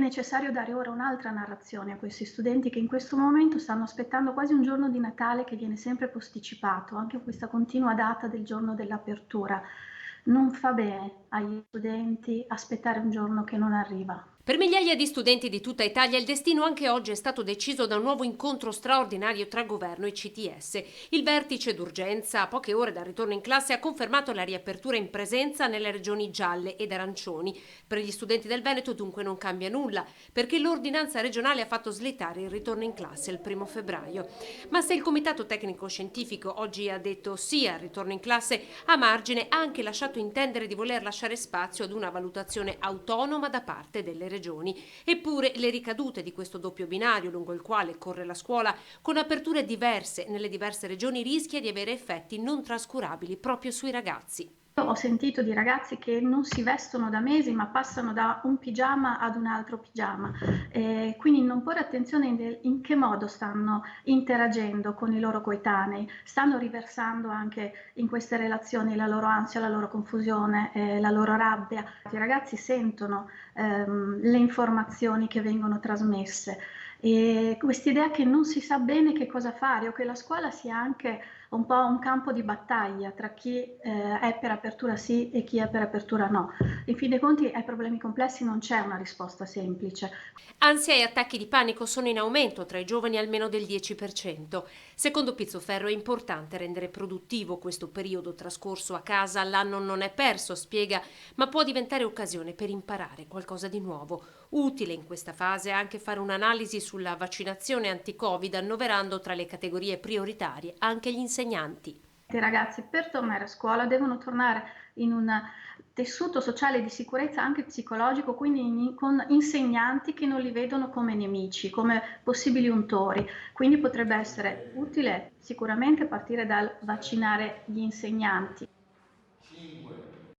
necessario dare ora un'altra narrazione a questi studenti che in questo momento stanno aspettando quasi un giorno di Natale che viene sempre posticipato, anche questa continua data del giorno dell'apertura. Non fa bene agli studenti aspettare un giorno che non arriva. Per migliaia di studenti di tutta Italia il destino anche oggi è stato deciso da un nuovo incontro straordinario tra governo e CTS. Il vertice d'urgenza, a poche ore dal ritorno in classe, ha confermato la riapertura in presenza nelle regioni gialle ed arancioni. Per gli studenti del Veneto dunque non cambia nulla, perché l'ordinanza regionale ha fatto slittare il ritorno in classe il 1° febbraio. Ma se il Comitato Tecnico Scientifico oggi ha detto sì al ritorno in classe, a margine ha anche lasciato intendere di voler lasciare spazio ad una valutazione autonoma da parte delle regioni. Eppure le ricadute di questo doppio binario lungo il quale corre la scuola, con aperture diverse nelle diverse regioni, rischia di avere effetti non trascurabili proprio sui ragazzi. Io ho sentito di ragazzi che non si vestono da mesi, ma passano da un pigiama ad un altro pigiama, quindi non porre attenzione in che modo stanno interagendo con i loro coetanei, stanno riversando anche in queste relazioni la loro ansia, la loro confusione, la loro rabbia. I ragazzi sentono le informazioni che vengono trasmesse e quest'idea che non si sa bene che cosa fare o che la scuola sia anche un po' un campo di battaglia tra chi è per apertura sì e chi è per apertura no. In fin dei conti ai problemi complessi non c'è una risposta semplice. Ansia e attacchi di panico sono in aumento tra i giovani almeno del 10%. Secondo Pizzoferro è importante rendere produttivo questo periodo trascorso a casa. L'anno non è perso, spiega, ma può diventare occasione per imparare qualcosa di nuovo. Utile in questa fase anche fare un'analisi sulla vaccinazione anti-Covid, annoverando tra le categorie prioritarie anche gli insegnanti. I ragazzi per tornare a scuola devono tornare in un tessuto sociale di sicurezza anche psicologico, quindi con insegnanti che non li vedono come nemici, come possibili untori. Quindi potrebbe essere utile sicuramente partire dal vaccinare gli insegnanti.